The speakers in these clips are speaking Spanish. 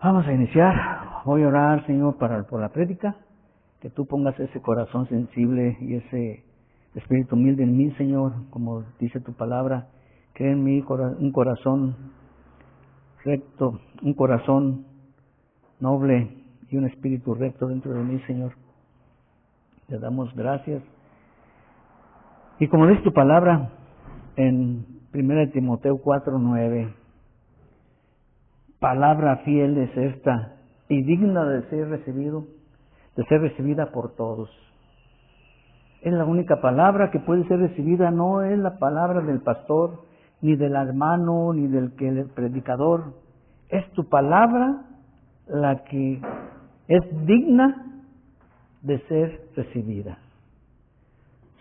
Vamos a iniciar. Voy a orar, Señor, por la prédica. Que tú pongas ese corazón sensible y ese espíritu humilde en mí, Señor, como dice tu palabra. Que en mí un corazón recto, un corazón noble y un espíritu recto dentro de mí, Señor. Te damos gracias. Y como dice tu palabra en 1 Timoteo 4:9, palabra fiel es esta y digna de ser recibida por todos. Es la única palabra que puede ser recibida, no es la palabra del pastor, ni del hermano, ni del predicador. Es tu palabra la que es digna de ser recibida.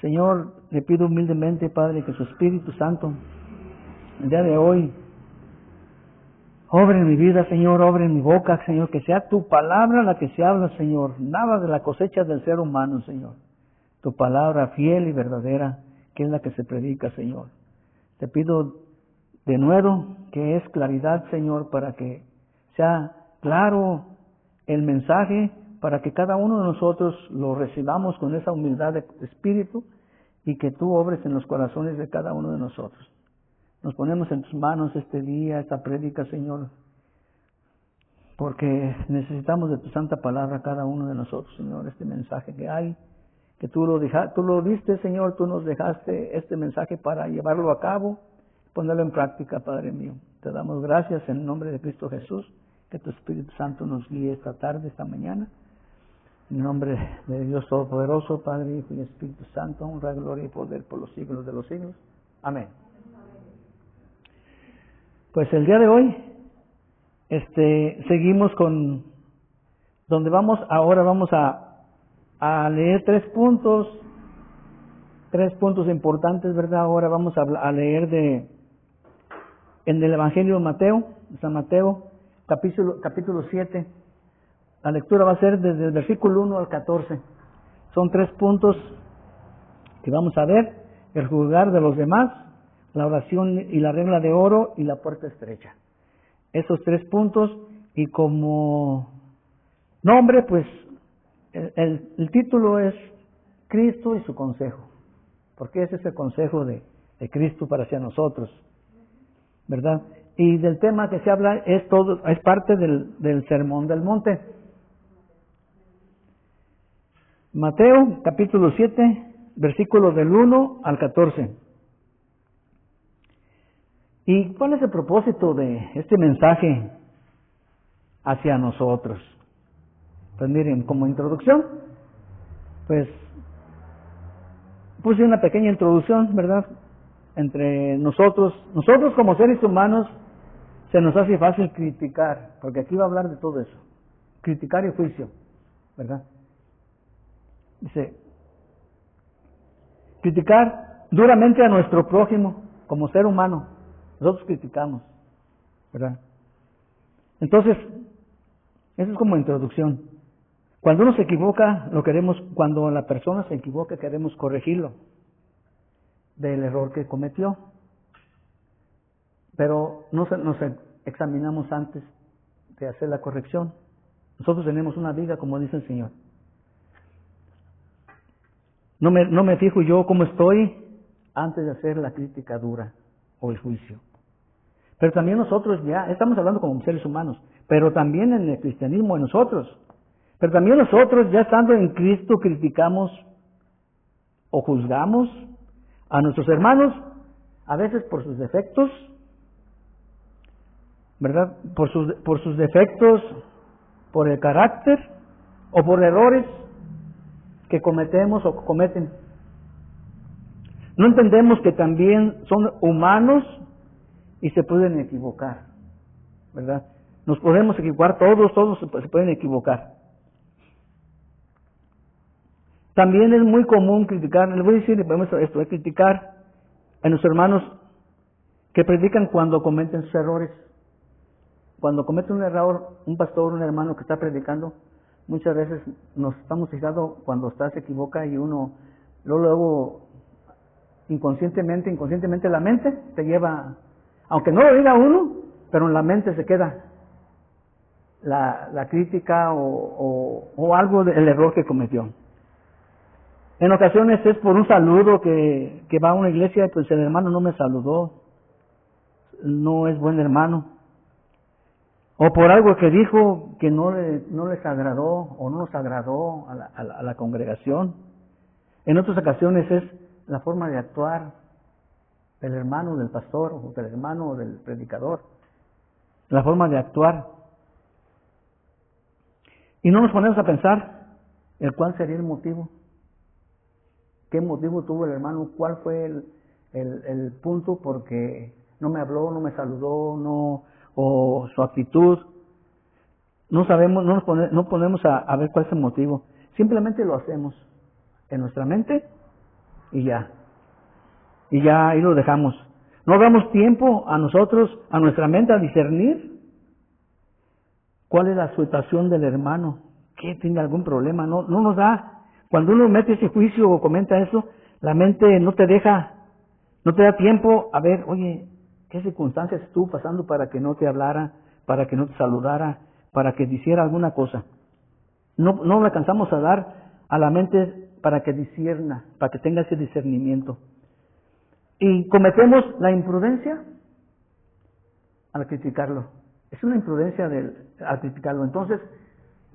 Señor, le pido humildemente, Padre, que su Espíritu Santo, el día de hoy, obre en mi vida, Señor, obre en mi boca, Señor, que sea tu palabra la que se habla, Señor, nada de la cosecha del ser humano, Señor. Tu palabra fiel y verdadera, que es la que se predica, Señor. Te pido de nuevo que es claridad, Señor, para que sea claro el mensaje, para que cada uno de nosotros lo recibamos con esa humildad de espíritu y que tú obres en los corazones de cada uno de nosotros. Nos ponemos en tus manos este día, esta prédica, Señor, porque necesitamos de tu santa palabra cada uno de nosotros, Señor, este mensaje que hay, que tú lo diste, Señor, tú nos dejaste este mensaje para llevarlo a cabo, ponerlo en práctica, Padre mío. Te damos gracias en el nombre de Cristo Jesús, que tu Espíritu Santo nos guíe esta tarde, esta mañana. En nombre de Dios Todopoderoso, Padre, Hijo y Espíritu Santo, honra, gloria y poder por los siglos de los siglos. Amén. Pues el día de hoy, seguimos con donde ahora vamos a leer tres puntos importantes, ¿verdad? Ahora vamos a leer en el Evangelio de San Mateo, capítulo 7. La lectura va a ser desde el versículo 1 al 14. Son tres puntos que vamos a ver: el juzgar de los demás, la oración y la regla de oro y la puerta estrecha. Esos tres puntos, y como nombre, pues el título es Cristo y su consejo, porque ese es el consejo de Cristo para hacia nosotros, ¿verdad? Y del tema que se habla es parte del Sermón del Monte. Mateo capítulo 7, versículos del 1 al 14. ¿Y cuál es el propósito de este mensaje hacia nosotros? Pues miren, como introducción, pues puse una pequeña introducción, ¿verdad? Entre nosotros como seres humanos, se nos hace fácil criticar, porque aquí va a hablar de todo eso, criticar y juicio, ¿verdad? Dice, criticar duramente a nuestro prójimo como ser humano. Nosotros criticamos, ¿verdad? Entonces, eso es como introducción. Cuando uno se equivoca, cuando la persona se equivoca, queremos corregirlo del error que cometió. Pero nos examinamos antes de hacer la corrección. Nosotros tenemos una viga, como dice el Señor. No me fijo yo cómo estoy antes de hacer la crítica dura o el juicio. Pero también nosotros ya estamos hablando como seres humanos, pero también en el cristianismo, en nosotros. Pero también nosotros, ya estando en Cristo, criticamos o juzgamos a nuestros hermanos, a veces por sus defectos, ¿verdad? Por sus defectos, por el carácter o por errores que cometemos o cometen. No entendemos que también son humanos y se pueden equivocar, ¿verdad? Nos podemos equivocar, todos se pueden equivocar. También es muy común criticar, les voy a decir esto, es criticar a nuestros hermanos que predican cuando cometen sus errores. Cuando comete un error, un pastor, un hermano que está predicando, muchas veces nos estamos fijando cuando se equivoca y uno luego inconscientemente la mente te lleva, aunque no lo diga uno, pero en la mente se queda la crítica o algo del error que cometió. En ocasiones es por un saludo que va a una iglesia, pues el hermano no me saludó, no es buen hermano. O por algo que dijo que no les agradó o no nos agradó a la congregación. En otras ocasiones es la forma de actuar del hermano del pastor o del hermano del predicador. La forma de actuar. Y no nos ponemos a pensar cuál sería el motivo. ¿Qué motivo tuvo el hermano? ¿Cuál fue el punto? Porque no me habló, no me saludó, o su actitud. No sabemos, no ponemos a ver cuál es el motivo. Simplemente lo hacemos en nuestra mente y ya. Y ya ahí lo dejamos. No damos tiempo a nosotros, a nuestra mente, a discernir cuál es la situación del hermano. ¿Que tiene algún problema? No nos da. Cuando uno mete ese juicio o comenta eso, la mente no te da tiempo a ver, oye, ¿qué circunstancias estuvo pasando para que no te hablara, para que no te saludara, para que te hiciera alguna cosa? No le alcanzamos a dar a la mente para que discierna, para que tenga ese discernimiento. Y cometemos la imprudencia al criticarlo. Es una imprudencia al criticarlo. Entonces,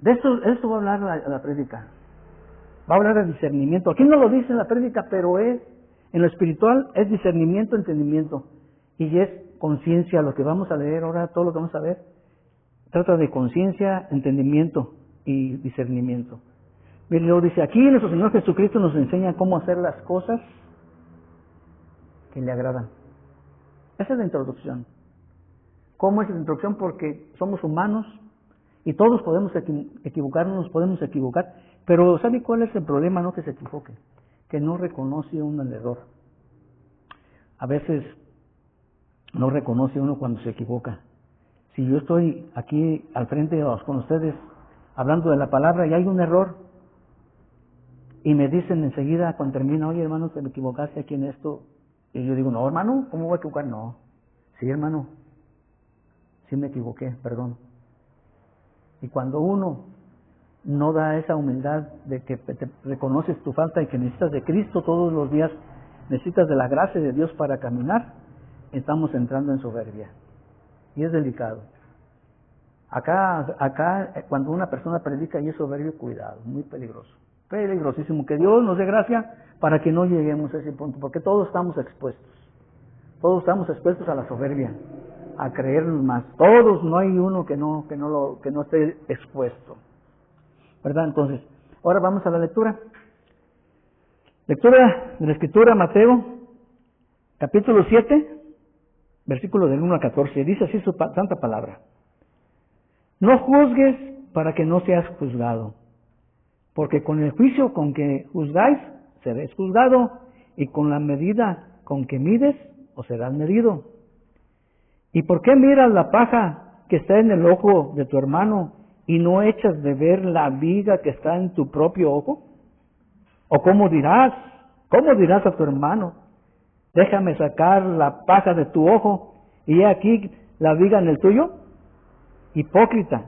de esto va a hablar la prédica. Va a hablar de discernimiento. Aquí no lo dice en la prédica, pero en lo espiritual es discernimiento, entendimiento. Y es conciencia, lo que vamos a leer ahora, todo lo que vamos a ver, trata de conciencia, entendimiento y discernimiento. Mire, luego dice, aquí nuestro Señor Jesucristo nos enseña cómo hacer las cosas que le agradan. Esa es la introducción. ¿Cómo es la introducción? Porque somos humanos y todos podemos equivocarnos, nos podemos equivocar. Pero ¿sabe cuál es el problema? No que se equivoque, que no reconoce uno el error. A veces no reconoce uno cuando se equivoca. Si yo estoy aquí al frente con ustedes hablando de la palabra y hay un error y me dicen enseguida cuando termina, oye hermano, te me equivocaste aquí en esto, y yo digo, no hermano, ¿cómo voy a equivocar? No, sí hermano, sí me equivoqué, perdón. Y cuando uno no da esa humildad de que te reconoces tu falta y que necesitas de Cristo todos los días, necesitas de la gracia de Dios para caminar, estamos entrando en soberbia. Y es delicado. Acá cuando una persona predica y es soberbio, cuidado, muy peligroso. Peligrosísimo. Que Dios nos dé gracia para que no lleguemos a ese punto, porque todos estamos expuestos. Todos estamos expuestos a la soberbia, a creernos más. Todos, no hay uno que no esté expuesto. ¿Verdad? Entonces, ahora vamos a la lectura. Lectura de la Escritura, Mateo, capítulo 7, versículo del 1 al 14. Dice así su santa palabra. No juzgues para que no seas juzgado, porque con el juicio con que juzgáis, seréis juzgado, y con la medida con que mides, os serás medido. ¿Y por qué miras la paja que está en el ojo de tu hermano y no echas de ver la viga que está en tu propio ojo? ¿O cómo dirás a tu hermano, déjame sacar la paja de tu ojo y he aquí la viga en el tuyo? Hipócrita,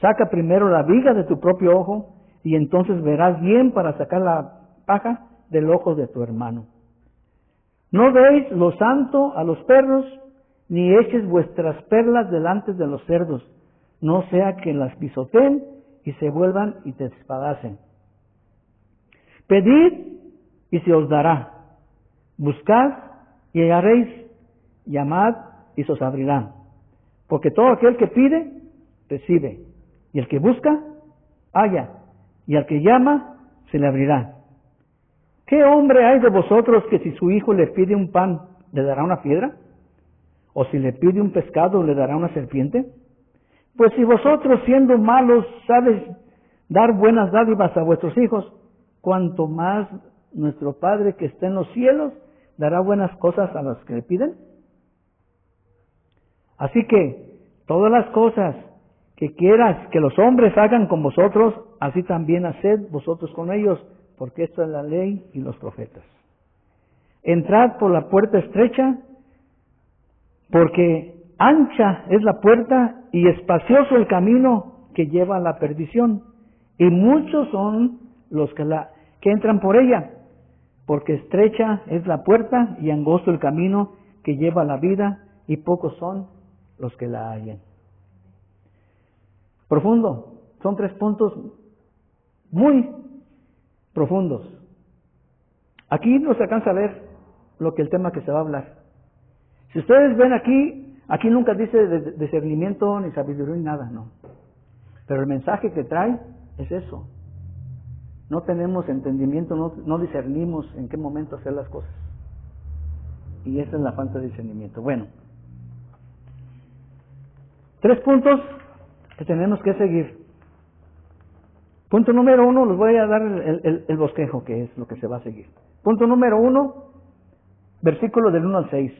saca primero la viga de tu propio ojo y entonces verás bien para sacar la paja del ojo de tu hermano. No deis lo santo a los perros, ni eches vuestras perlas delante de los cerdos, no sea que las pisoteen y se vuelvan y te despedacen. Pedid y se os dará, buscad y hallaréis, llamad y se os abrirá. Porque todo aquel que pide, recibe, y el que busca, halla, y al que llama, se le abrirá. ¿Qué hombre hay de vosotros que si su hijo le pide un pan, le dará una piedra? ¿O si le pide un pescado, le dará una serpiente? Pues si vosotros, siendo malos, sabéis dar buenas dádivas a vuestros hijos, cuanto más nuestro Padre que está en los cielos dará buenas cosas a los que le piden. Así que todas las cosas que quieras que los hombres hagan con vosotros, así también haced vosotros con ellos, porque esto es la ley y los profetas. Entrad por la puerta estrecha, porque ancha es la puerta y espacioso el camino que lleva a la perdición, y muchos son los que entran por ella, porque estrecha es la puerta y angosto el camino que lleva a la vida, y pocos son los que la hallan. Profundo. Son 3 puntos muy profundos. Aquí no se alcanza a ver lo que el tema que se va a hablar. Si ustedes ven aquí nunca dice discernimiento ni sabiduría ni nada, no. Pero el mensaje que trae es eso. No tenemos entendimiento, no discernimos en qué momento hacer las cosas. Y esa es la falta de discernimiento. Bueno, 3 puntos que tenemos que seguir. Punto número 1, les voy a dar el bosquejo, que es lo que se va a seguir. Punto número 1, versículo del 1 al 6.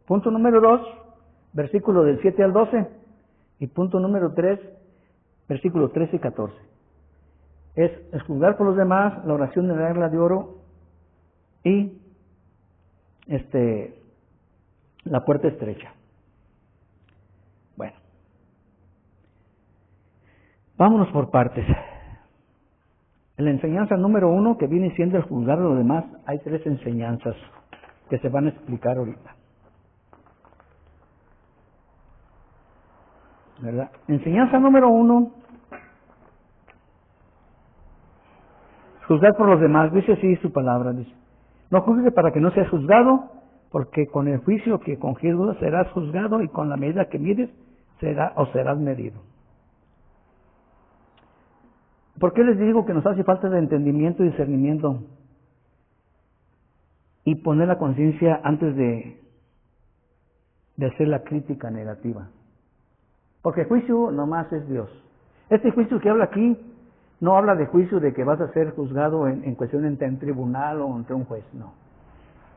Punto número 2, versículo del 7 al 12. Y punto número 3, versículos 13 y 14. Es juzgar por los demás, la oración de la regla de oro y la puerta estrecha. Bueno, vámonos por partes. En la enseñanza número 1, que viene siendo el juzgar a los demás, hay 3 enseñanzas que se van a explicar ahorita. ¿Verdad? Enseñanza número 1, juzgar por los demás. Dice así su palabra, dice: no juzgues para que no seas juzgado, porque con el juicio que con juzgas serás juzgado, y con la medida que mides serás medido. ¿Por qué les digo que nos hace falta de entendimiento y discernimiento? Y poner la conciencia antes de hacer la crítica negativa. Porque el juicio nomás es Dios. Este juicio que habla aquí no habla de juicio de que vas a ser juzgado en cuestión entre un tribunal o entre un juez, no.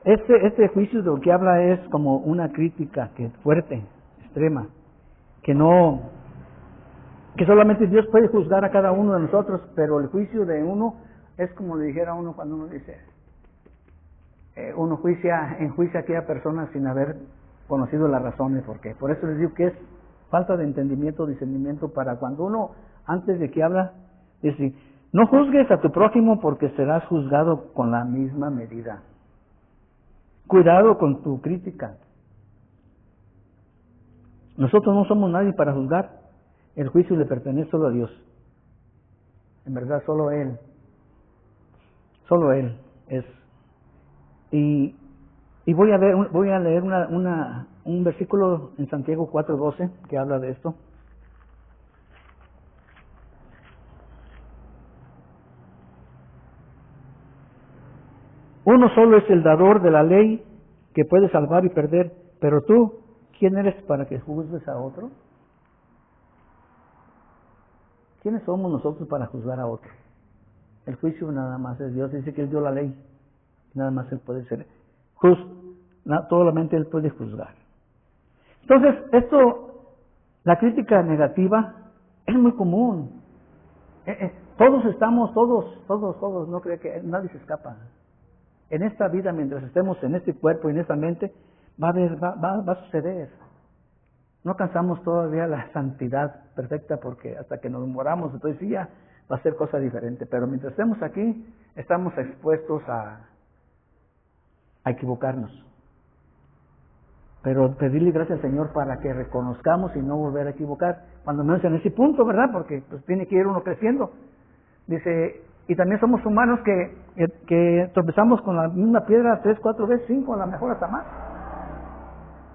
Este juicio de lo que habla es como una crítica que es fuerte, extrema, que solamente Dios puede juzgar a cada uno de nosotros, pero el juicio de uno es como le dijera a uno cuando uno dice, uno enjuicia a aquella persona sin haber conocido las razones, porque por eso les digo que es falta de entendimiento, discernimiento, para cuando uno, antes de que habla, dice: no juzgues a tu prójimo porque serás juzgado con la misma medida. Cuidado con tu crítica. Nosotros no somos nadie para juzgar. El juicio le pertenece solo a Dios. En verdad, solo Él. Solo Él es. Y voy a leer un versículo en Santiago 4:12 que habla de esto. Uno solo es el dador de la ley, que puede salvar y perder, pero tú, ¿quién eres para que juzgues a otro? ¿Quiénes somos nosotros para juzgar a otro? El juicio nada más es Dios, dice que Él dio la ley, nada más Él puede ser justo, solamente Él puede juzgar. Entonces, la crítica negativa es muy común. Todos, no creo que nadie se escapa. En esta vida, mientras estemos en este cuerpo y en esta mente, va a suceder. No alcanzamos todavía la santidad perfecta, porque hasta que nos moramos, entonces sí ya va a ser cosa diferente. Pero mientras estemos aquí, estamos expuestos a equivocarnos. Pero pedirle gracias al Señor para que reconozcamos y no volver a equivocar. Cuando menos en ese punto, ¿verdad? Porque pues tiene que ir uno creciendo. Dice, y también somos humanos que tropezamos con la misma piedra 3, 4 veces, 5, a lo mejor hasta más.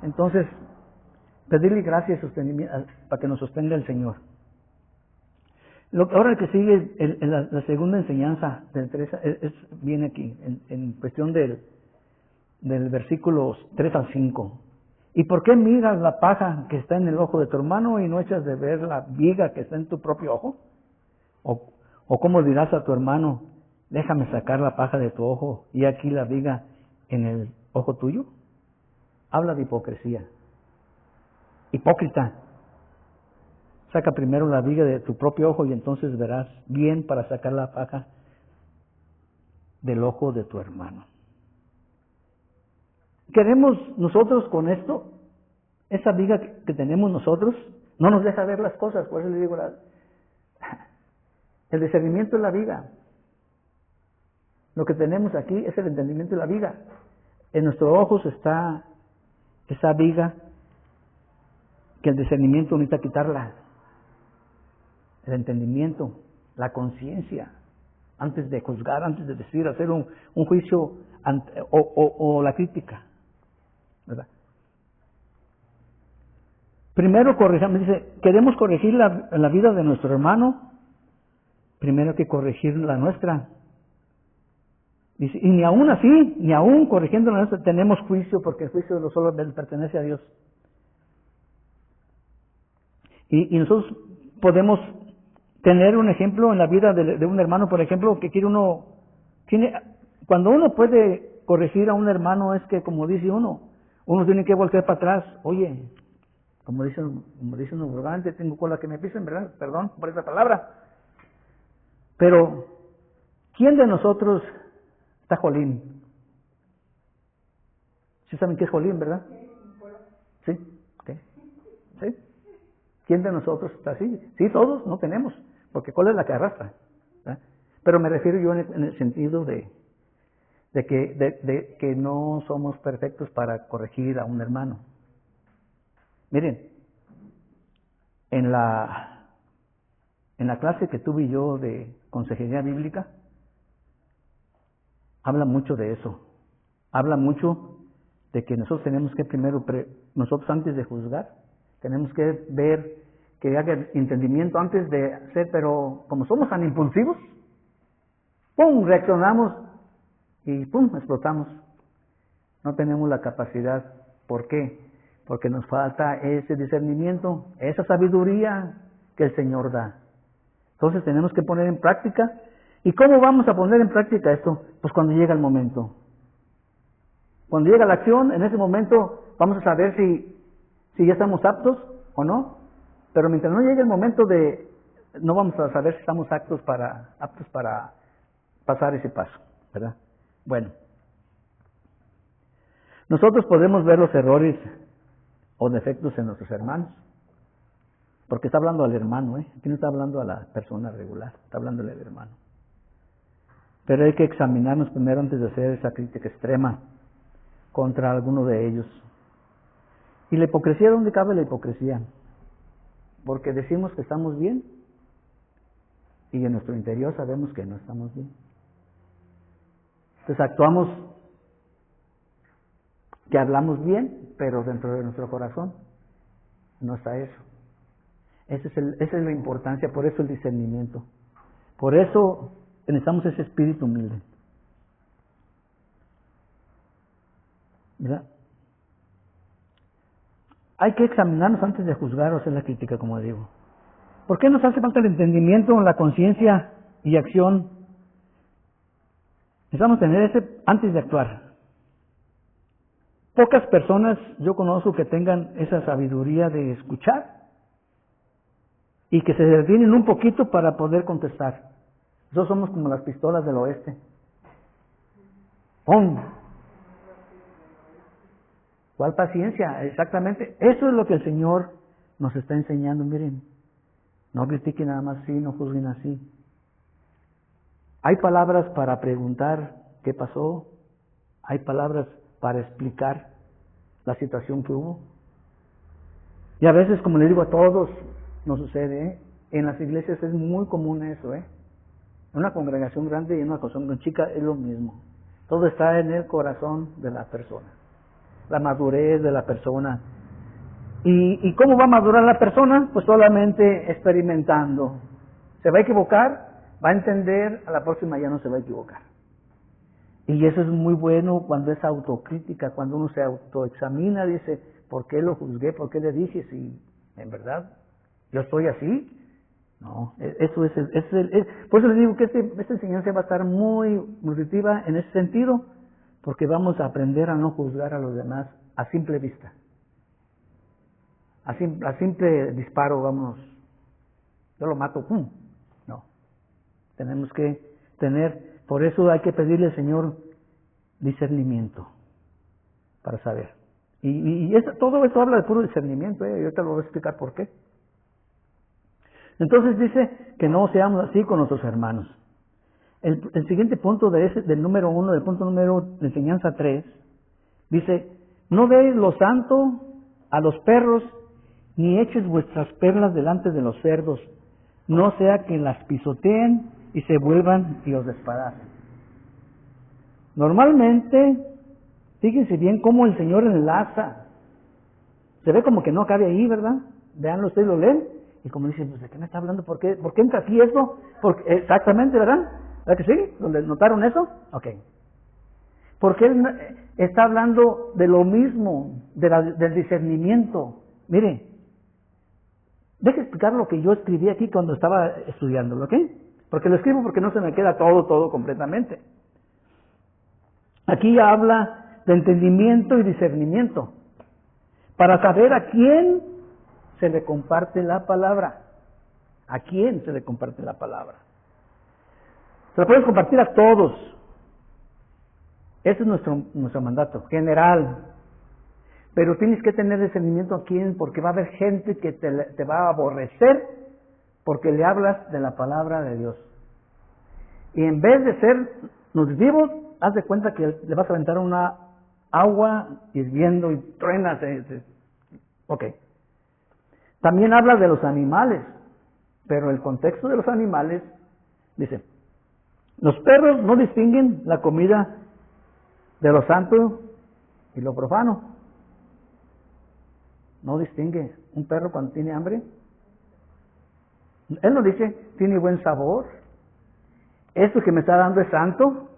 Entonces, pedirle gracias y sostenimiento para que nos sostenga el Señor. Ahora que sigue la segunda enseñanza del 3, viene aquí, en cuestión del versículos 3 al 5. ¿Y por qué miras la paja que está en el ojo de tu hermano y no echas de ver la viga que está en tu propio ojo? ¿O cómo dirás a tu hermano, déjame sacar la paja de tu ojo y aquí la viga en el ojo tuyo? Habla de hipocresía. Hipócrita. Saca primero la viga de tu propio ojo y entonces verás bien para sacar la paja del ojo de tu hermano. ¿Queremos nosotros con esto, esa viga que tenemos nosotros, No nos deja ver las cosas, por eso le digo, el discernimiento es la viga. Lo que tenemos aquí es el entendimiento de la viga. En nuestros ojos está esa viga que el discernimiento necesita quitarla. El entendimiento, la conciencia, antes de juzgar, antes de decir, hacer un juicio o la crítica, ¿verdad? Primero corrijamos, dice, queremos corregir la vida de nuestro hermano, primero hay que corregir la nuestra. Dice, y ni aún así, ni aún corrigiendo la nuestra, tenemos juicio, porque el juicio de los solo pertenece a Dios. Y nosotros podemos tener un ejemplo en la vida de un hermano, por ejemplo, que cuando uno puede corregir a un hermano, es que, como dice uno tiene que voltear para atrás. Oye, como dice uno vulgarmente, tengo cola que me pisen, ¿verdad? Perdón por esa palabra. Pero, ¿quién de nosotros está jolín? ¿Sí saben qué es jolín, verdad? ¿Sí? ¿Sí? ¿Sí? ¿Quién de nosotros está así? Sí, todos, no tenemos, porque cola es la que arrastra, ¿verdad? Pero me refiero yo en el sentido de que no somos perfectos para corregir a un hermano. Miren, en la clase que tuve yo de consejería bíblica, habla mucho de eso. Habla mucho de que nosotros tenemos que primero, nosotros antes de juzgar, tenemos que ver, que haya entendimiento antes de hacer, pero como somos tan impulsivos, ¡pum!, reaccionamos y ¡pum!, explotamos. No tenemos la capacidad. ¿Por qué? Porque nos falta ese discernimiento, esa sabiduría que el Señor da. Entonces tenemos que poner en práctica. ¿Y cómo vamos a poner en práctica esto? Pues cuando llega el momento. Cuando llega la acción, en ese momento vamos a saber si ya estamos aptos o no. Pero mientras no llegue el momento no vamos a saber si estamos aptos para pasar ese paso, ¿verdad? Bueno, nosotros podemos ver los errores o defectos en nuestros hermanos, porque está hablando al hermano, aquí no está hablando a la persona regular, está hablando al hermano. Pero hay que examinarnos primero antes de hacer esa crítica extrema contra alguno de ellos. ¿Y la hipocresía? ¿Dónde cabe la hipocresía? Porque decimos que estamos bien y en nuestro interior sabemos que no estamos bien. Entonces actuamos que hablamos bien, pero dentro de nuestro corazón no está eso. Esa es la importancia, por eso el discernimiento. Por eso necesitamos ese espíritu humilde, ¿verdad? Hay que examinarnos antes de juzgar o hacer la crítica, como digo. ¿Por qué nos hace falta el entendimiento, la conciencia y acción? Necesitamos tener ese antes de actuar. Pocas personas yo conozco que tengan esa sabiduría de escuchar y que se detienen un poquito para poder contestar. Nosotros somos como las pistolas del oeste. ¡Pum! ¿Cuál paciencia? Exactamente. Eso es lo que el Señor nos está enseñando. Miren, no critiquen nada más así, no juzguen así. Hay palabras para preguntar qué pasó. Hay palabras para explicar la situación que hubo. Y a veces, como le digo a todos, nos sucede, en las iglesias es muy común eso, Una congregación grande y una congregación chica es lo mismo. Todo está en el corazón de la persona, la madurez de la persona. ¿Y cómo va a madurar la persona? Pues solamente experimentando. ¿Se va a equivocar? Va a entender, a la próxima ya no se va a equivocar. Y eso es muy bueno cuando es autocrítica, cuando uno se autoexamina, dice, ¿por qué lo juzgué? ¿Por qué le dije? Si en verdad yo estoy así. No, eso es por eso les digo que esta enseñanza va a estar muy nutritiva en ese sentido, porque vamos a aprender a no juzgar a los demás a simple vista. A simple disparo, vamos, yo lo mato, ¡pum! No, tenemos que tener, por eso hay que pedirle al Señor discernimiento, para saber. Y todo esto habla de puro discernimiento, yo te lo voy a explicar por qué. Entonces dice que no seamos así con nuestros hermanos. El siguiente punto del número 1, del punto número de enseñanza 3, dice, no deis lo santo a los perros, ni eches vuestras perlas delante de los cerdos, no sea que las pisoteen y se vuelvan y os despedacen. Normalmente, fíjense bien cómo el Señor enlaza. Se ve como que no cabe ahí, ¿verdad? Veanlo ustedes, lo leen, y como dicen, pues, ¿de qué me está hablando? ¿Por qué entra aquí eso? Exactamente, ¿verdad? ¿Verdad que sí? ¿Donde notaron eso? Ok. Porque Él está hablando de lo mismo, del discernimiento. Mire, deje explicar lo que yo escribí aquí cuando estaba estudiándolo, ¿ok? Porque lo escribo porque no se me queda todo completamente. Aquí habla de entendimiento y discernimiento, para saber a quién se le comparte la palabra. ¿A quién se le comparte la palabra? Se la puedes compartir a todos. Ese es nuestro mandato general. Pero tienes que tener discernimiento a quién, porque va a haber gente que te va a aborrecer porque le hablas de la palabra de Dios. Y en vez de ser nutritivos, haz de cuenta que le vas a aventar una agua hirviendo y truenas. Ok. También habla de los animales, pero el contexto de los animales dice, los perros no distinguen la comida de lo santo y lo profano. No distingue. Un perro cuando tiene hambre, él no dice, tiene buen sabor. Esto que me está dando es santo.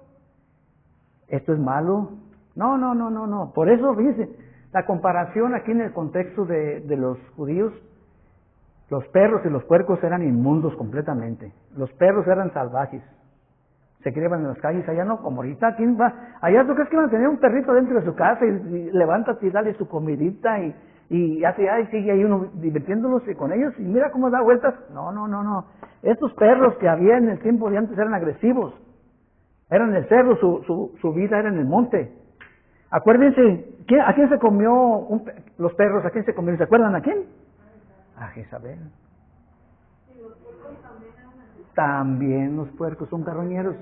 Esto es malo. No. Por eso, fíjense, la comparación aquí en el contexto de los judíos, los perros y los puercos eran inmundos completamente. Los perros eran salvajes. Se criaban en las calles, allá no, como ahorita, ¿quién va? Allá tú crees que van a tener un perrito dentro de su casa y levántate y dale su comidita y hace, sigue ahí uno divirtiéndolos y con ellos y mira cómo da vueltas. No. Estos perros que había en el tiempo de antes eran agresivos. Eran en el cerro, su vida era en el monte. Acuérdense, ¿a quién se comió los perros? ¿A quién se comió? ¿Se acuerdan a quién? A Jezabel. También los puercos son carroñeros.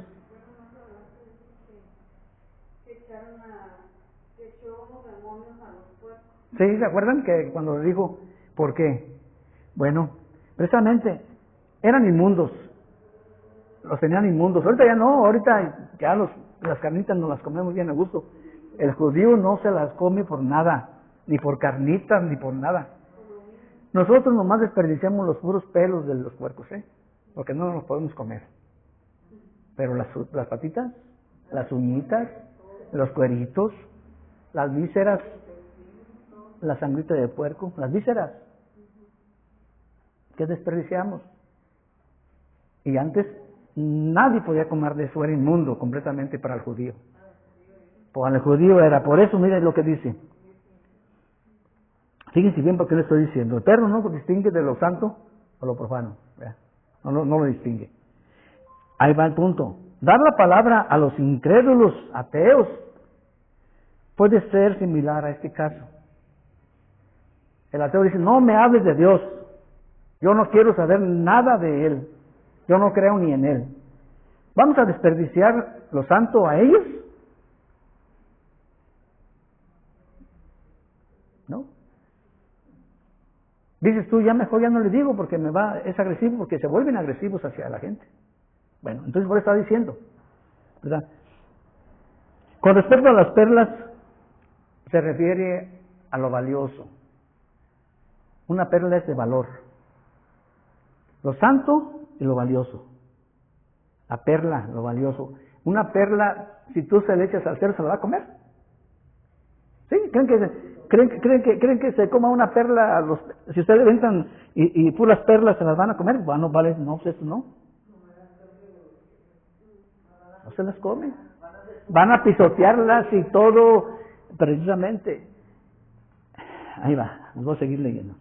¿Sí? ¿Se acuerdan que cuando dijo por qué? Bueno, precisamente eran inmundos. Los tenían inmundos. Ahorita ya no, ahorita ya las carnitas nos las comemos bien a gusto. El judío no se las come por nada, ni por carnitas, ni por nada. Nosotros nomás desperdiciamos los puros pelos de los puercos, porque no los podemos comer. Pero las patitas, las uñitas, los cueritos, las vísceras, la sangrita de puerco, las vísceras, ¿qué desperdiciamos? Y antes nadie podía comer de eso, era inmundo completamente para el judío. Para el judío era, por eso miren lo que dice. Fíjense bien porque le estoy diciendo. El perro no distingue de lo santo o lo profano. No lo distingue. Ahí va el punto. Dar la palabra a los incrédulos, ateos, puede ser similar a este caso. El ateo dice, no me hables de Dios. Yo no quiero saber nada de Él. Yo no creo ni en Él. ¿Vamos a desperdiciar lo santo a ellos? ¿No? Dices tú, ya mejor ya no le digo porque es agresivo, porque se vuelven agresivos hacia la gente. Bueno, entonces por eso está diciendo, ¿verdad? Con respecto a las perlas, se refiere a lo valioso. Una perla es de valor. Lo santo y lo valioso. La perla, lo valioso. Una perla, si tú se le echas al cerdo, ¿se la va a comer? ¿Sí? ¿Creen que se coma una perla? Si ustedes le ventan y puras perlas, ¿se las van a comer? Bueno, vale, no, eso no. No se las comen. Van a pisotearlas y todo, precisamente. Ahí va, voy a seguir leyendo.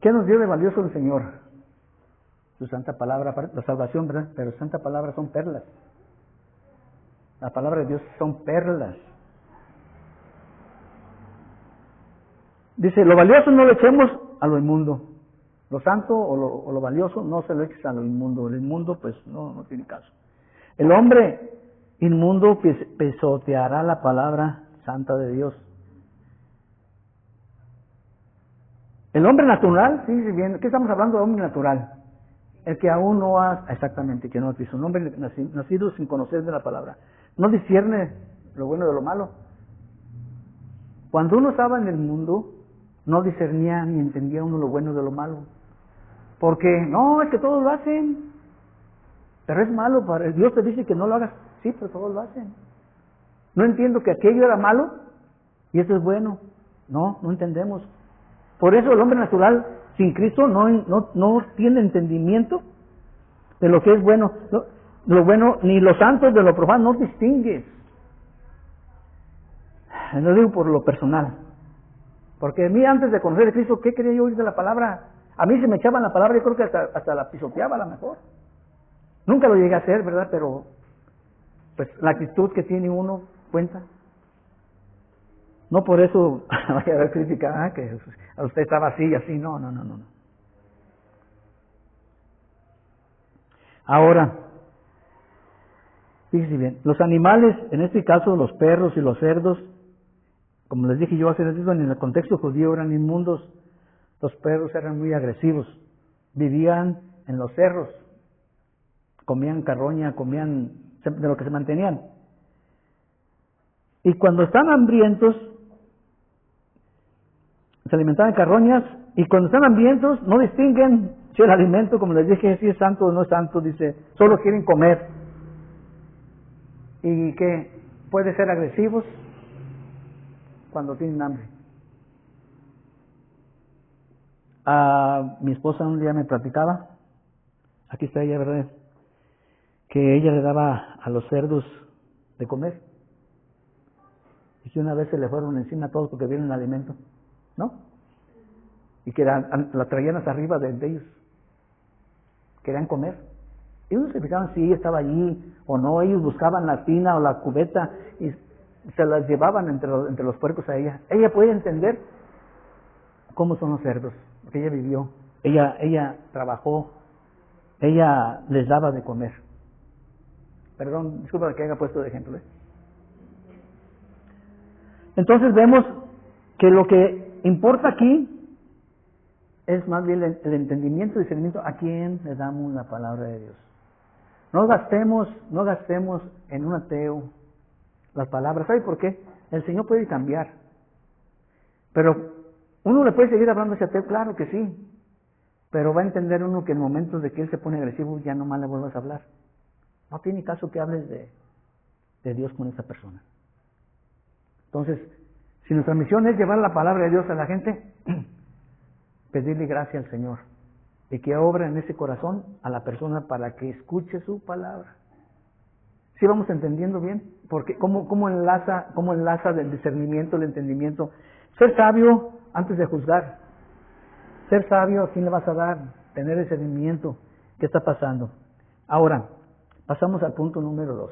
¿Qué nos dio de valioso el Señor? Su santa palabra, la salvación, ¿verdad? Pero santa palabra son perlas. La palabra de Dios son perlas. Dice, lo valioso no lo echemos a lo inmundo. Lo santo o lo valioso no se lo eches a lo inmundo. El inmundo pues no tiene caso. El hombre inmundo pisoteará la palabra santa de Dios. El hombre natural, sí, bien, ¿qué estamos hablando de hombre natural? El que aún no ha, exactamente, que no ha visto. Un hombre nacido sin conocer de la palabra. No discierne lo bueno de lo malo. Cuando uno estaba en el mundo, no discernía ni entendía uno lo bueno de lo malo. Porque, no, es que todos lo hacen. Pero es malo, Dios te dice que no lo hagas. Sí, pero todos lo hacen. No entiendo que aquello era malo y eso es bueno. No entendemos. Por eso el hombre natural sin Cristo no tiene entendimiento de lo que es bueno. Lo bueno, ni los santos de lo profano, no distingues. Lo digo por lo personal. Porque a mí antes de conocer a Cristo, ¿qué quería yo oír de la palabra? A mí se me echaban la palabra, yo creo que hasta la pisoteaba a lo mejor. Nunca lo llegué a hacer, ¿verdad? Pero pues la actitud que tiene uno cuenta. No por eso vaya a haber crítica, que a usted estaba así y así. No. Ahora, fíjense bien, los animales, en este caso los perros y los cerdos, como les dije yo hace ratito, en el contexto judío eran inmundos. Los perros eran muy agresivos, vivían en los cerros, comían carroña, comían de lo que se mantenían. Y cuando están hambrientos, se alimentaban de carroñas, y cuando están hambrientos no distinguen si el alimento, como les dije, si es santo o no es santo, dice, solo quieren comer. Y que puede ser agresivos cuando tienen hambre. Mi esposa un día me platicaba, aquí está ella, ¿verdad?, que ella le daba a los cerdos de comer. Y que una vez se le fueron encima a todos porque vieron el alimento, ¿no? Y que la traían hasta arriba de ellos. Querían comer. Y ellos se fijaban si ella estaba allí o no. Ellos buscaban la tina o la cubeta y se las llevaban entre los puercos a ella. Ella podía entender cómo son los cerdos, porque ella vivió. Ella trabajó. Ella les daba de comer. Perdón, disculpa que haya puesto de ejemplo. Entonces vemos que lo que importa aquí es más bien el entendimiento y discernimiento a quién le damos la palabra de Dios. No gastemos en un ateo las palabras. ¿Sabe por qué? El Señor puede cambiar. Pero uno le puede seguir hablando a ese ateo, claro que sí. Pero va a entender uno que en momentos de que él se pone agresivo ya no más le vuelvas a hablar. No tiene caso que hables de Dios con esa persona. Entonces, si nuestra misión es llevar la palabra de Dios a la gente, pedirle gracia al Señor y que obra en ese corazón a la persona para que escuche su palabra. ¿Sí vamos entendiendo bien? Porque ¿cómo enlaza el discernimiento, el entendimiento? Ser sabio antes de juzgar. Ser sabio, ¿a quién le vas a dar? Tener discernimiento. ¿Qué está pasando? Ahora, pasamos al punto número 2.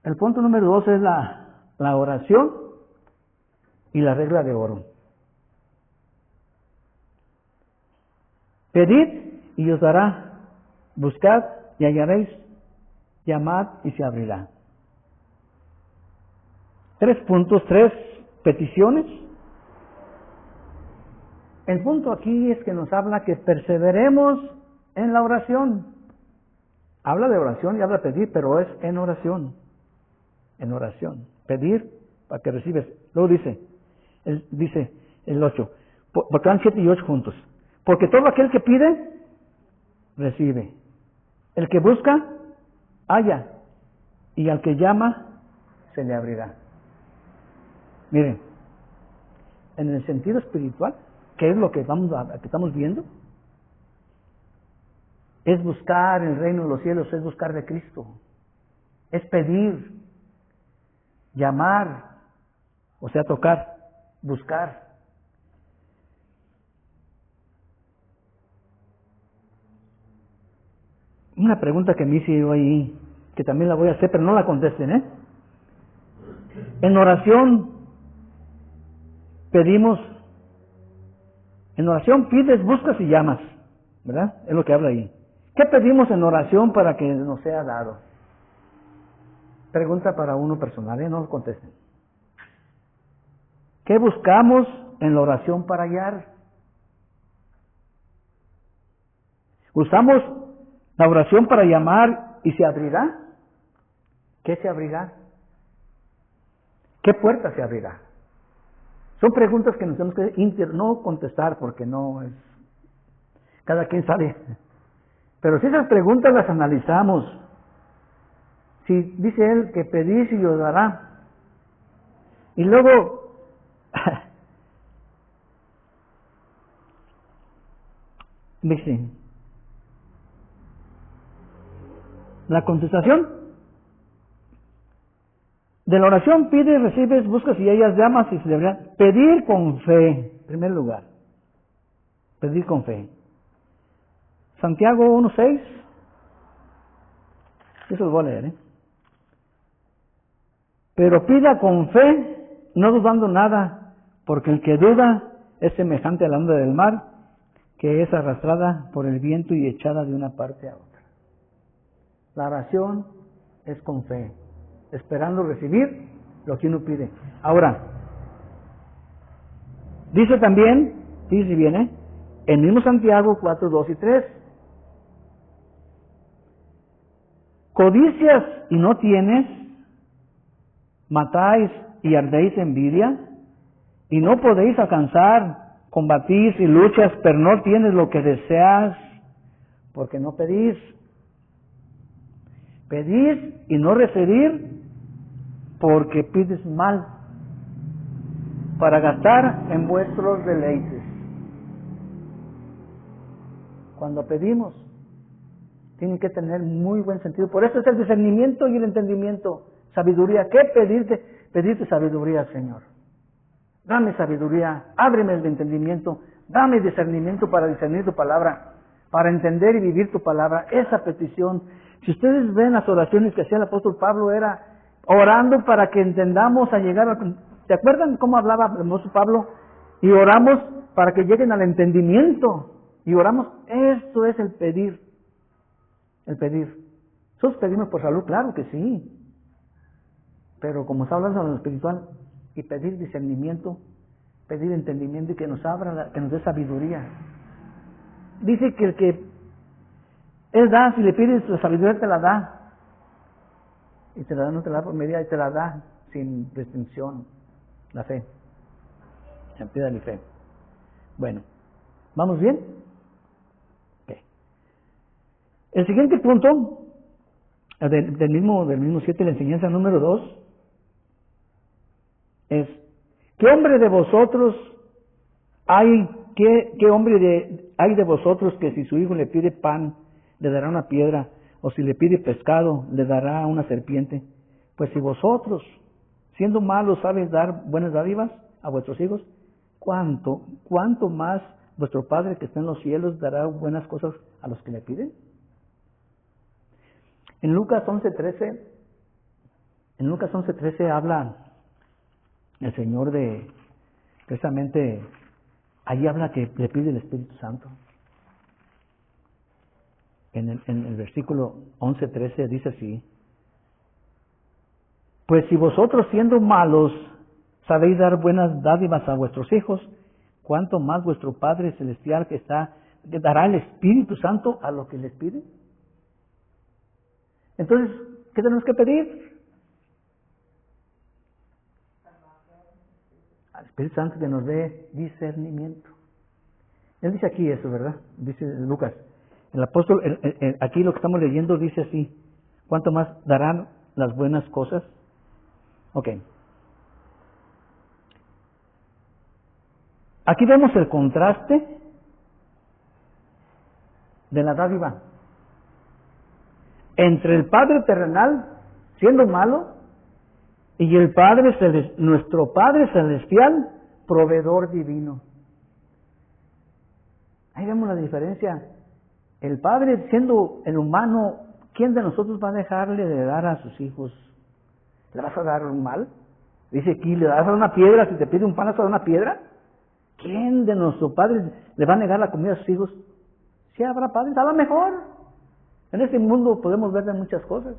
El punto número 2 es la oración y la regla de oro. Pedid y os dará, buscad y hallaréis, llamad y se abrirá. 3 puntos, 3 peticiones. El punto aquí es que nos habla que perseveremos en la oración. Habla de oración y habla de pedir, pero es en oración. En oración. Pedir para que recibes. Luego dice el 8, porque van 7 y 8 juntos. Porque todo aquel que pide, recibe. El que busca, halla. Y al que llama, se le abrirá. Miren, en el sentido espiritual, ¿qué es lo que estamos viendo? Es buscar el reino de los cielos, es buscar de Cristo. Es pedir, llamar, o sea, tocar, buscar. Una pregunta que me hice yo ahí, que también la voy a hacer, pero no la contesten, ¿eh? En oración, pedimos, en oración pides, buscas y llamas, ¿verdad? Es lo que habla ahí. ¿Qué pedimos en oración para que nos sea dado? Pregunta para uno personal, no lo contesten. ¿Qué buscamos en la oración para hallar? ¿Usamos la oración para llamar y se abrirá? ¿Qué se abrirá? ¿Qué puerta se abrirá? Son preguntas que nos tenemos que no contestar porque no es... Cada quien sabe. Pero si esas preguntas las analizamos, si dice él que pedís y os dará, y luego dice, la contestación de la oración: pides, recibes, buscas y ellas llamas y celebras. Pedir con fe, en primer lugar. Pedir con fe. Santiago 1:6. Eso lo voy a leer, Pero pida con fe, no dudando nada, porque el que duda es semejante a la onda del mar, que es arrastrada por el viento y echada de una parte a otra. La oración es con fe, esperando recibir lo que uno pide. Ahora, dice también, dice bien, en mismo Santiago 4:2 y 3. Codicias y no tienes, matáis y ardéis envidia, y no podéis alcanzar, combatís y luchas, pero no tienes lo que deseas, porque no pedís. Pedís y no recibir, porque pides mal, para gastar en vuestros deleites. Cuando pedimos, tiene que tener muy buen sentido. Por eso es el discernimiento y el entendimiento. Sabiduría. ¿Qué pedirte? Pedirte sabiduría, Señor. Dame sabiduría, ábreme el entendimiento, dame discernimiento para discernir tu palabra, para entender y vivir tu palabra. Esa petición. Si ustedes ven las oraciones que hacía el apóstol Pablo, era orando para que entendamos a llegar a... ¿Se acuerdan cómo hablaba el apóstol Pablo? Y oramos para que lleguen al entendimiento. Y oramos, esto es el pedir. El pedir. Nosotros pedimos por salud, claro que sí. Pero como está hablando de lo espiritual, y pedir discernimiento, pedir entendimiento y que nos abra, que nos dé sabiduría. Dice que el que Él da, si le pides la sabiduría, te la da. Y te la da, no te la da por medida, y te la da sin restricción. La fe. Pídale fe. Bueno, ¿vamos bien? Okay. El siguiente punto, del mismo 7, la enseñanza número 2, es: ¿qué hombre de vosotros hay, qué hombre hay de vosotros que si su hijo le pide pan, le dará una piedra, o si le pide pescado, le dará una serpiente? Pues si vosotros, siendo malos, sabéis dar buenas dádivas a vuestros hijos, ¿cuánto más vuestro Padre que está en los cielos dará buenas cosas a los que le piden? En Lucas 11:13 habla el Señor precisamente, ahí habla que le pide el Espíritu Santo. En el versículo 11:13 dice así: pues si vosotros siendo malos sabéis dar buenas dádivas a vuestros hijos, ¿cuánto más vuestro Padre Celestial que dará el Espíritu Santo a los que les piden? Entonces, ¿qué tenemos que pedir? Al Espíritu Santo que nos dé discernimiento. Él dice aquí eso, ¿verdad? Dice Lucas. El apóstol, aquí lo que estamos leyendo dice así: ¿cuánto más darán las buenas cosas? Ok. Aquí vemos el contraste de la dádiva entre el Padre terrenal siendo malo y el nuestro Padre celestial, proveedor divino. Ahí vemos la diferencia. El Padre siendo el humano, ¿quién de nosotros va a dejarle de dar a sus hijos? ¿Le vas a dar un mal? Dice aquí, ¿le vas a dar una piedra? Si te pide un pan, ¿le vas a dar una piedra? ¿Quién de nuestros padres le va a negar la comida a sus hijos? Sí habrá padres, a lo mejor. En este mundo podemos ver de muchas cosas.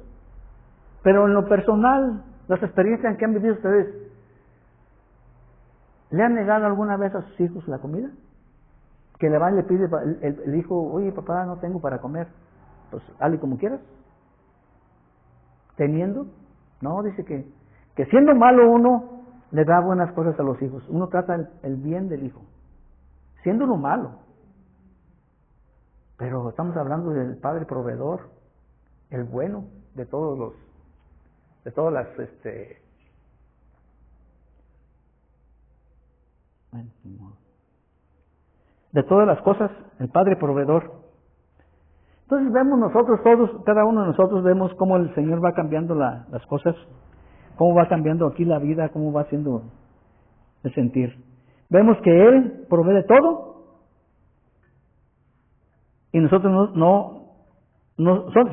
Pero en lo personal, las experiencias que han vivido ustedes, ¿le han negado alguna vez a sus hijos la comida? Que le va y le pide el hijo, oye papá, no tengo para comer. Pues hazle como quieras. Teniendo. No, dice que siendo malo uno le da buenas cosas a los hijos. Uno trata el bien del hijo. Siendo uno malo. Pero estamos hablando del Padre proveedor, el bueno de todas las de todas las cosas, el Padre proveedor. Entonces vemos nosotros todos, cada uno de nosotros vemos cómo el Señor va cambiando las cosas, cómo va cambiando aquí la vida, cómo va haciendo el sentir. Vemos que Él provee todo y nosotros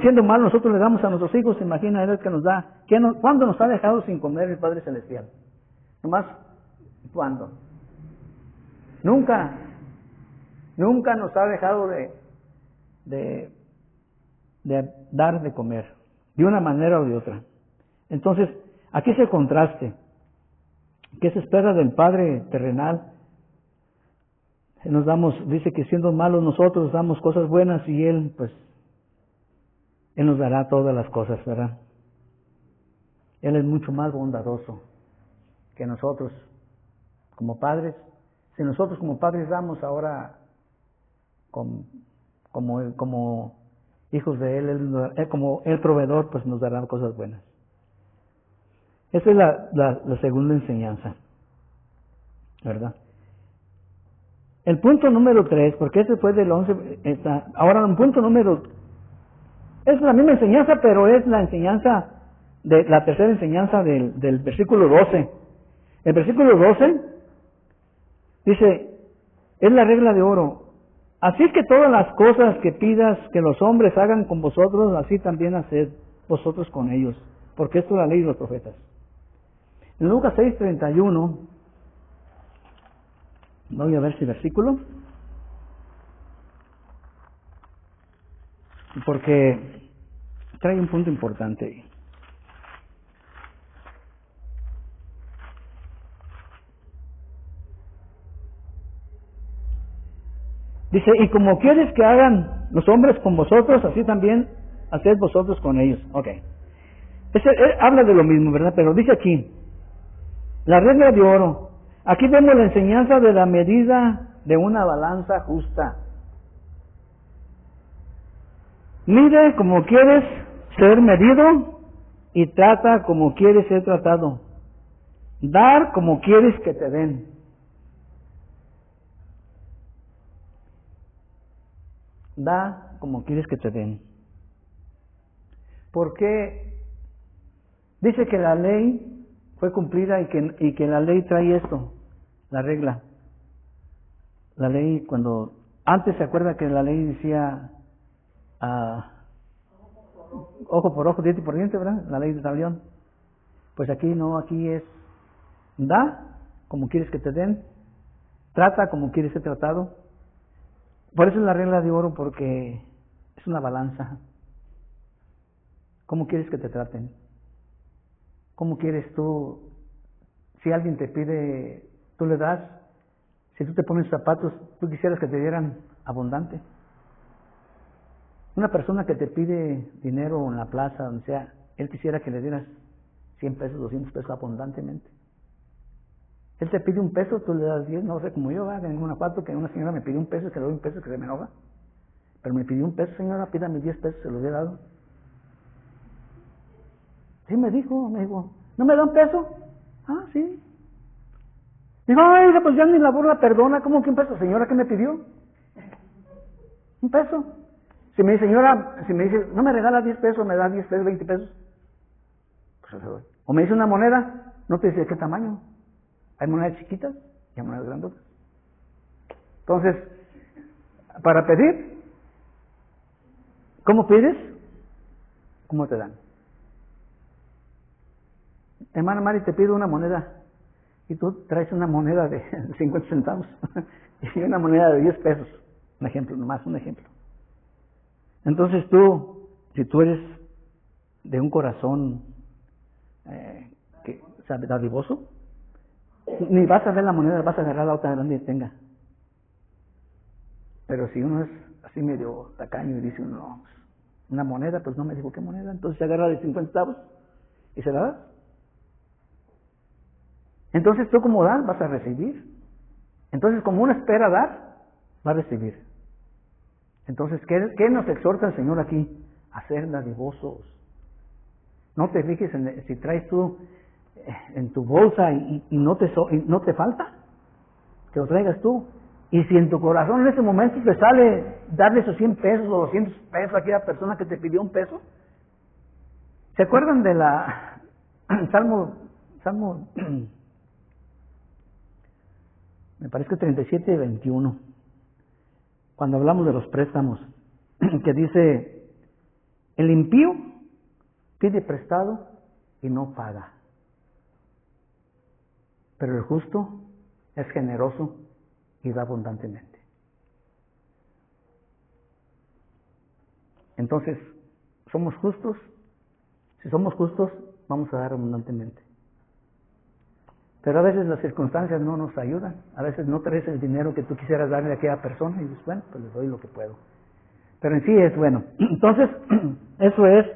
siendo malos, nosotros le damos a nuestros hijos. Imagina Él que nos da. ¿Cuándo nos ha dejado sin comer el Padre Celestial? Nomás, ¿cuándo? Nunca nos ha dejado de dar de comer, de una manera o de otra. Entonces, aquí es el contraste. ¿Qué se espera del Padre terrenal? Dice que siendo malos nosotros damos cosas buenas y Él nos dará todas las cosas, ¿verdad? Él es mucho más bondadoso que nosotros como padres. Si nosotros como padres damos ahora como hijos de Él, como el proveedor, pues nos dará cosas buenas. Esa es la segunda enseñanza, ¿verdad? El punto número 3, porque este fue del 11, ahora un punto número, es la misma enseñanza, pero es la enseñanza, la tercera enseñanza del versículo 12. El versículo 12 dice, es la regla de oro. Así que todas las cosas que pidas que los hombres hagan con vosotros, así también haced vosotros con ellos, porque esto es la ley de los profetas. En Lucas 6:31, voy a ver si versículo, porque trae un punto importante ahí. Dice, y como quieres que hagan los hombres con vosotros, así también haced vosotros con ellos. Ok. Habla de lo mismo, ¿verdad? Pero dice aquí, la regla de oro. Aquí vemos la enseñanza de la medida de una balanza justa. Mide como quieres ser medido y trata como quieres ser tratado. Dar como quieres que te den. Da como quieres que te den. Porque dice que la ley fue cumplida y que la ley trae esto, la regla. La ley, cuando antes se acuerda que la ley decía ojo por ojo, diente por diente, ¿verdad? La ley de Talión. Pues aquí no, aquí es da como quieres que te den, trata como quieres ser tratado. Por eso es la regla de oro, porque es una balanza. ¿Cómo quieres que te traten? ¿Cómo quieres tú? Si alguien te pide, tú le das. Si tú te pones zapatos, tú quisieras que te dieran abundante. Una persona que te pide dinero en la plaza, donde sea, él quisiera que le dieras 100 pesos, 200 pesos abundantemente. Él te pide un peso, tú le das 10, no sé, como yo, en un zapato, que una señora me pidió un peso, que le doy un peso, que se me enoja. Pero me pidió un peso, señora, pídame 10 pesos, se los he dado. Sí, me dijo, ¿no me da un peso? Ah, sí. Digo, ay, pues ya ni la burla perdona, ¿cómo que un peso? Señora, ¿qué me pidió? Un peso. Si me dice, señora, si me dice, no me regala 10 pesos, me da 10 pesos, 20 pesos. Pues se doy. O me dice una moneda, no te dice de qué tamaño. Hay monedas chiquitas y hay monedas grandes. Entonces, para pedir, ¿cómo pides? ¿Cómo te dan? Hermana Mari, te pido una moneda. y tú traes una moneda de 50 centavos y una moneda de 10 pesos. Un ejemplo, nomás un ejemplo. Entonces tú, si tú eres de un corazón dadivoso, ni vas a ver la moneda, vas a agarrar la otra grande que tenga. Pero si uno es así medio tacaño y dice uno, no, pues, una moneda, pues no me dijo qué moneda, entonces se agarra de 50 centavos y se la das. Entonces tú como das, vas a recibir. Entonces como uno espera dar, va a recibir. Entonces, ¿qué nos exhorta el Señor aquí? A ser dadivosos. No te fijes si traes tú en tu bolsa y no te falta, que lo traigas tú. Y si en tu corazón en ese momento te sale darle esos 100 pesos o 200 pesos a aquella persona que te pidió un peso. ¿Se acuerdan de la Salmo me parece que 37 y 21, cuando hablamos de los préstamos, que dice, el impío pide prestado y no paga, pero el justo es generoso y da abundantemente. Entonces, ¿somos justos? Si somos justos, vamos a dar abundantemente. Pero a veces las circunstancias no nos ayudan. A veces no traes el dinero que tú quisieras darle a aquella persona y dices, bueno, pues le doy lo que puedo. Pero en sí es bueno. Entonces, eso es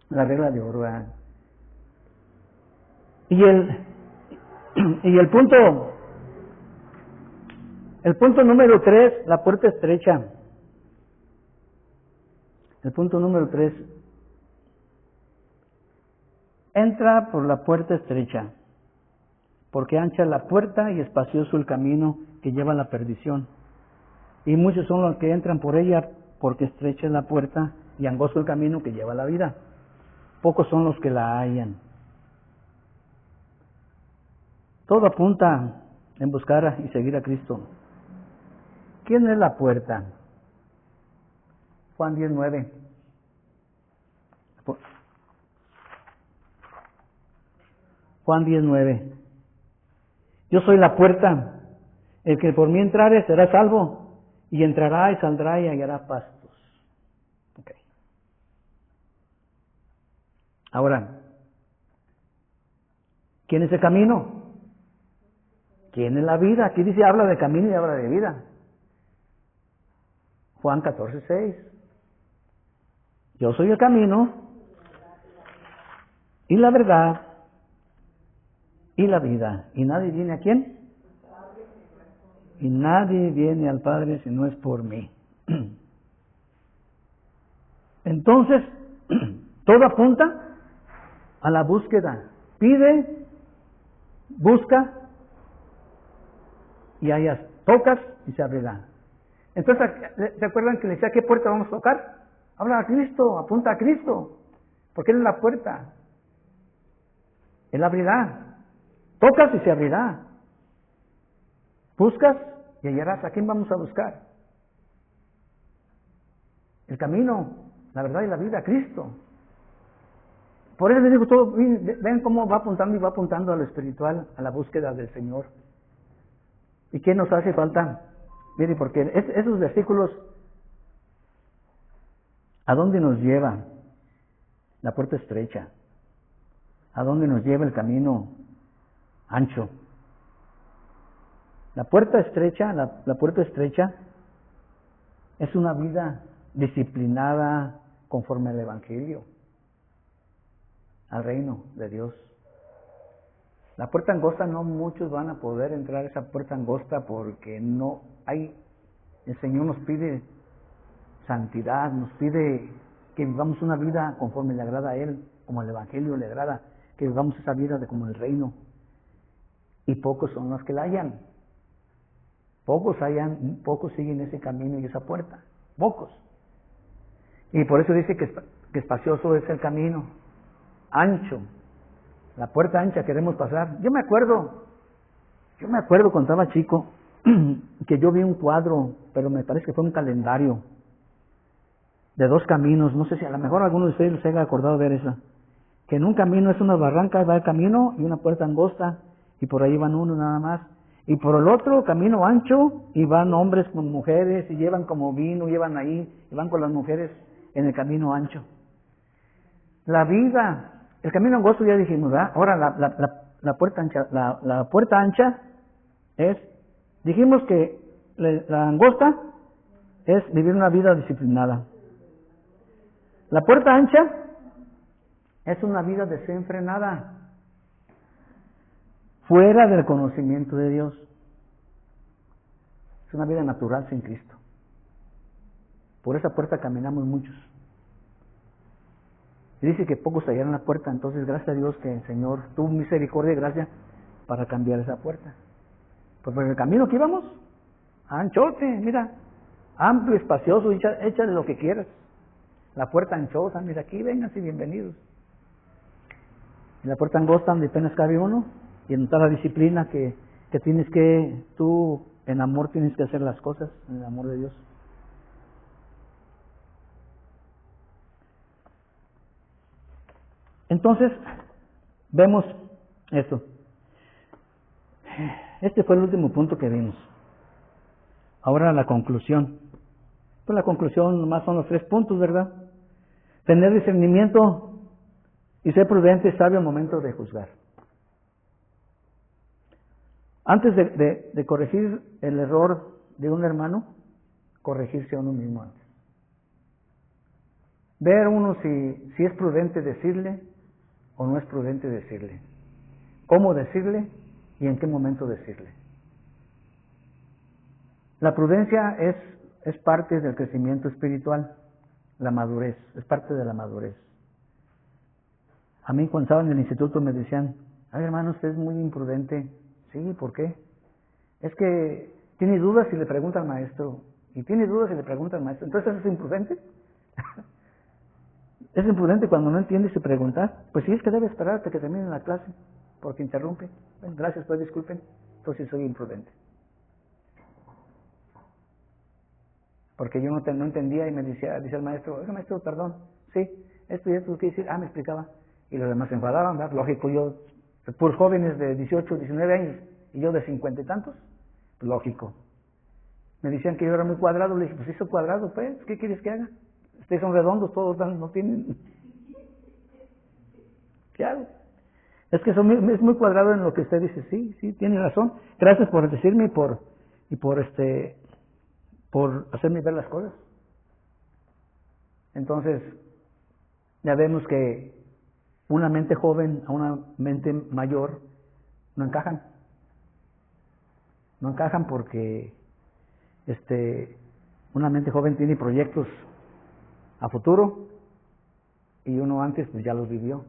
la regla de oro. Y el punto número 3, la puerta estrecha. El punto número 3, entra por la puerta estrecha, porque ancha la puerta y espacioso el camino que lleva a la perdición. Y muchos son los que entran por ella, porque estrecha es la puerta y angosto el camino que lleva a la vida. Pocos son los que la hallan. Todo apunta en buscar y seguir a Cristo. ¿Quién es la puerta? Juan 10:9. Juan 10:9. Yo soy la puerta. El que por mí entrare será salvo, y entrará y saldrá y hallará pastos. Okay. Ahora, ¿quién es el camino? ¿Quién es la vida? Aquí dice, habla de camino y habla de vida. Juan 14:6. Yo soy el camino y la verdad y la vida. ¿Y nadie viene a quién? Y nadie viene al Padre si no es por mí. Entonces, todo apunta a la búsqueda. Pide, busca y hallas. Tocas y se abrirá. Entonces, ¿se acuerdan que le decía qué puerta vamos a tocar? Habla a Cristo, apunta a Cristo, porque Él es la puerta. Él abrirá. Tocas y se abrirá. Buscas y hallarás. ¿A quién vamos a buscar? El camino, la verdad y la vida, Cristo. Por eso les digo todo, ven cómo va apuntando y va apuntando a lo espiritual, a la búsqueda del Señor. ¿Y qué nos hace falta? Mire, porque esos versículos, ¿a dónde nos lleva la puerta estrecha? ¿A dónde nos lleva el camino ancho? La puerta estrecha, la puerta estrecha es una vida disciplinada conforme al Evangelio, al reino de Dios. La puerta angosta, no muchos van a poder entrar a esa puerta angosta porque no hay, el Señor nos pide santidad, nos pide que vivamos una vida conforme le agrada a Él, como el Evangelio le agrada, que vivamos esa vida de como el reino. Y pocos son los que la hallan. Pocos siguen ese camino y esa puerta. Pocos. Y por eso dice que espacioso es el camino, ancho. La puerta ancha queremos pasar. Yo me acuerdo cuando estaba chico, que yo vi un cuadro, pero me parece que fue un calendario, de 2 caminos. No sé si a lo mejor alguno de ustedes les haya acordado ver eso. Que en un camino es una barranca, va el camino y una puerta angosta. y por ahí van unos nada más. Y por el otro, camino ancho, y van hombres con mujeres, y llevan como vino, llevan ahí, y van con las mujeres en el camino ancho. La vida, el camino angosto ya dijimos, ¿verdad? Ahora la puerta ancha, la puerta ancha es, dijimos que la angosta es vivir una vida disciplinada. La puerta ancha es una vida desenfrenada, fuera del conocimiento de Dios. Es una vida natural sin Cristo. Por esa puerta caminamos muchos. Y dice que pocos hallarán la puerta, entonces gracias a Dios que el Señor tuvo misericordia y gracia para cambiar esa puerta. Pues por el camino que íbamos, anchote, mira, amplio, espacioso, échale lo que quieras. La puerta anchosa, mira aquí, vengan y bienvenidos. Y la puerta angosta donde apenas cabe uno, y en toda la disciplina que tienes que, tú en amor tienes que hacer las cosas, en el amor de Dios. Entonces, vemos esto. Este fue el último punto que vimos. Ahora la conclusión. Pues la conclusión nomás son los 3 puntos, ¿verdad? Tener discernimiento y ser prudente y sabio al momento de juzgar. Antes de corregir el error de un hermano, corregirse a uno mismo antes. Ver uno si es prudente decirle o no es prudente decirle. Cómo decirle y en qué momento decirle. La prudencia es parte del crecimiento espiritual, la madurez, es parte de la madurez. A mí cuando estaba en el instituto me decían, ay hermano, usted es muy imprudente. Sí, ¿por qué? Es que tiene dudas y le pregunta al maestro. Y tiene dudas y le pregunta al maestro. Entonces, ¿es imprudente? ¿Es imprudente cuando no entiende y preguntar? Pues sí, es que debe esperar hasta que termine la clase, porque interrumpe. Bueno, gracias, pues disculpen. Entonces soy imprudente. Porque yo no entendía y me dice el maestro, oiga maestro, perdón, sí, esto y esto, ¿qué decir? Me explicaba. Y los demás se enfadaban, ¿verdad? Lógico, yo, puros jóvenes de 18, 19 años, y yo de 50 y tantos, pues lógico. Me decían que yo era muy cuadrado, le dije, pues eso cuadrado, pues, ¿qué quieres que haga? Ustedes son redondos, todos no tienen... ¿Qué hago? Es que es muy cuadrado en lo que usted dice, sí, tiene razón. Gracias por decirme y por hacerme ver las cosas. Entonces, ya vemos que una mente joven a una mente mayor no encajan. No encajan porque una mente joven tiene proyectos a futuro y uno antes pues ya los vivió.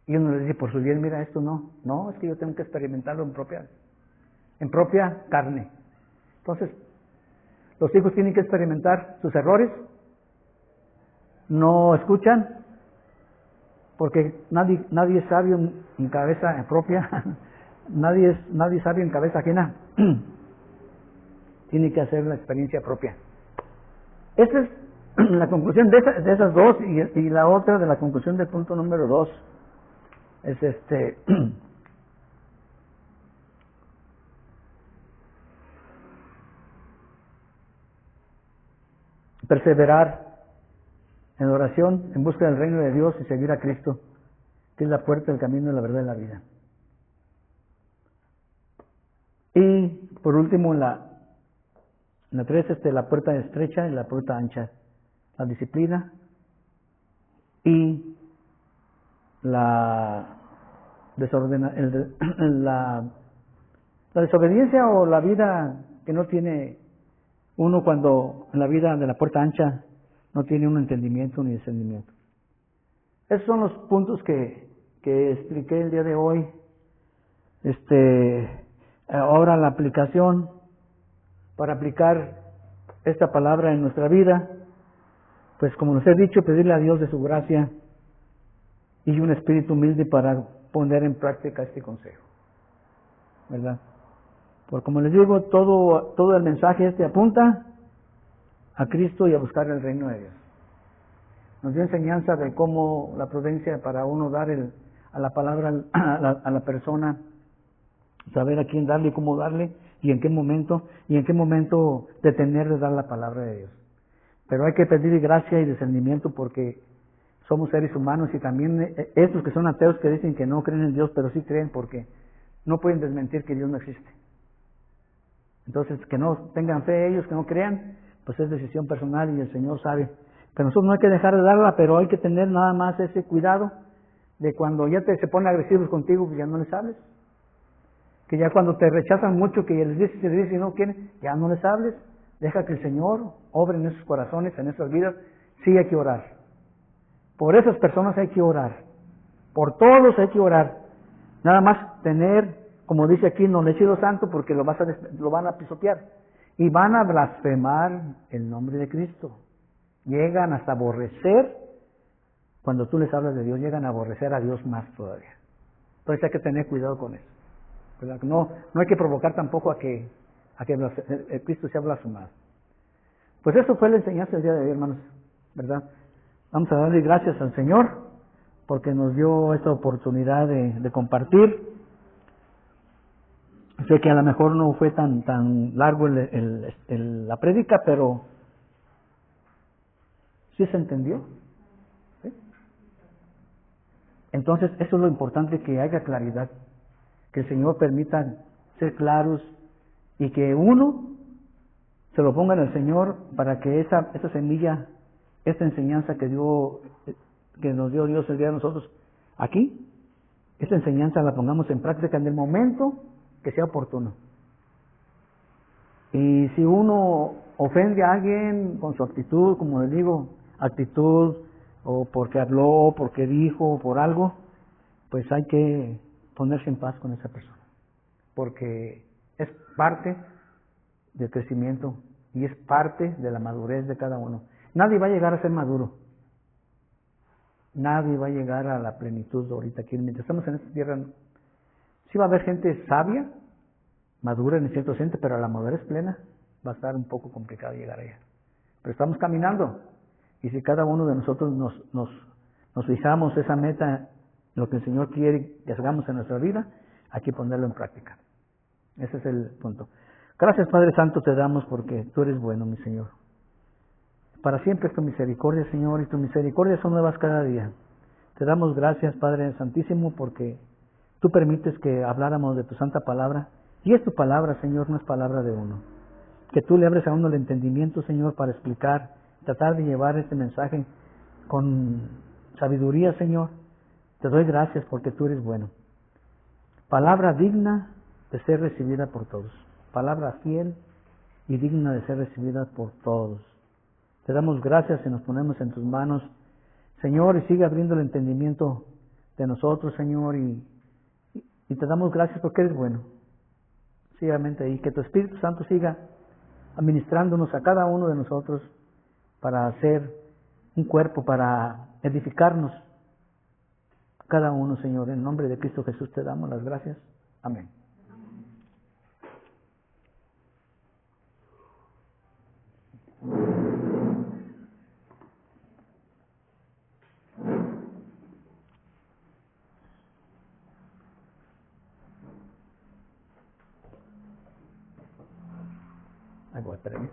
Y uno le dice por su bien, mira esto no, es que yo tengo que experimentarlo en propia carne. Entonces, los hijos tienen que experimentar sus errores, no escuchan, porque nadie es sabio en cabeza propia, nadie es sabio en cabeza ajena. Tiene que hacer la experiencia propia. Esta es la conclusión de esas dos, y la otra de la conclusión del punto número 2 es perseverar en oración, en busca del reino de Dios y seguir a Cristo, que es la puerta, el camino, la verdad y la vida. Y por último, en la 3, la puerta estrecha y la puerta ancha, la disciplina y la desobediencia o la vida que no tiene uno cuando en la vida de la puerta ancha no tiene un entendimiento ni discernimiento. Esos son los puntos que expliqué el día de hoy. Ahora la aplicación, para aplicar esta palabra en nuestra vida, pues como nos he dicho, pedirle a Dios de su gracia y un espíritu humilde para poner en práctica este consejo, ¿verdad? Porque como les digo, todo el mensaje apunta a Cristo y a buscar el reino de Dios. Nos dio enseñanza de cómo la prudencia para uno dar a la palabra a la persona saber a quién darle y cómo darle, y en qué momento detener de dar la palabra de Dios. Pero hay que pedir gracia y discernimiento porque somos seres humanos y también estos que son ateos que dicen que no creen en Dios, pero sí creen porque no pueden desmentir que Dios no existe. Entonces, que no tengan fe ellos, que no crean, pues es decisión personal y el Señor sabe. Pero nosotros no hay que dejar de darla, pero hay que tener nada más ese cuidado de cuando ya se ponen agresivos contigo, pues ya no les hables. Que ya cuando te rechazan mucho, que les dices y no quieren, ya no les hables. Deja que el Señor obre en esos corazones, en esas vidas. Sí hay que orar. Por esas personas hay que orar. Por todos hay que orar. Nada más tener, como dice aquí, no le he sido santo porque lo van a pisotear. Y van a blasfemar el nombre de Cristo. Llegan hasta aborrecer, cuando tú les hablas de Dios, llegan a aborrecer a Dios más todavía. Entonces hay que tener cuidado con eso. No hay que provocar tampoco a que el Cristo sea blasfemado. Pues eso fue la enseñanza del día de hoy, hermanos, ¿verdad? Vamos a darle gracias al Señor porque nos dio esta oportunidad de compartir. Sé que a lo mejor no fue tan largo la prédica, pero sí se entendió. ¿Sí? Entonces, eso es lo importante, que haya claridad, que el Señor permita ser claros y que uno se lo ponga en el Señor para que esa semilla, esta enseñanza que nos dio Dios el día de nosotros aquí, esta enseñanza la pongamos en práctica en el momento que sea oportuno. Y si uno ofende a alguien con su actitud, como les digo, actitud, o porque habló, porque dijo, o por algo, pues hay que ponerse en paz con esa persona. Porque es parte del crecimiento y es parte de la madurez de cada uno. Nadie va a llegar a ser maduro. Nadie va a llegar a la plenitud ahorita aquí. Mientras estamos en esta tierra, sí va a haber gente sabia, madura en cierto sentido, pero a la madurez plena va a estar un poco complicado llegar allá. Pero estamos caminando. Y si cada uno de nosotros nos fijamos esa meta, lo que el Señor quiere que hagamos en nuestra vida, hay que ponerlo en práctica. Ese es el punto. Gracias, Padre Santo, te damos porque tú eres bueno, mi Señor. Para siempre es tu misericordia, Señor, y tu misericordia son nuevas cada día. Te damos gracias, Padre Santísimo, porque tú permites que habláramos de tu santa palabra. Y es tu palabra, Señor, no es palabra de uno. Que tú le abres a uno el entendimiento, Señor, para explicar, tratar de llevar este mensaje con sabiduría, Señor. Te doy gracias porque tú eres bueno. Palabra digna de ser recibida por todos. Palabra fiel y digna de ser recibida por todos. Te damos gracias y nos ponemos en tus manos, Señor, y sigue abriendo el entendimiento de nosotros, Señor, y te damos gracias porque eres bueno. Sígamente ahí, que tu Espíritu Santo siga administrándonos a cada uno de nosotros para hacer un cuerpo, para edificarnos cada uno, Señor. En nombre de Cristo Jesús te damos las gracias. Amén. Ahí voy, espérame.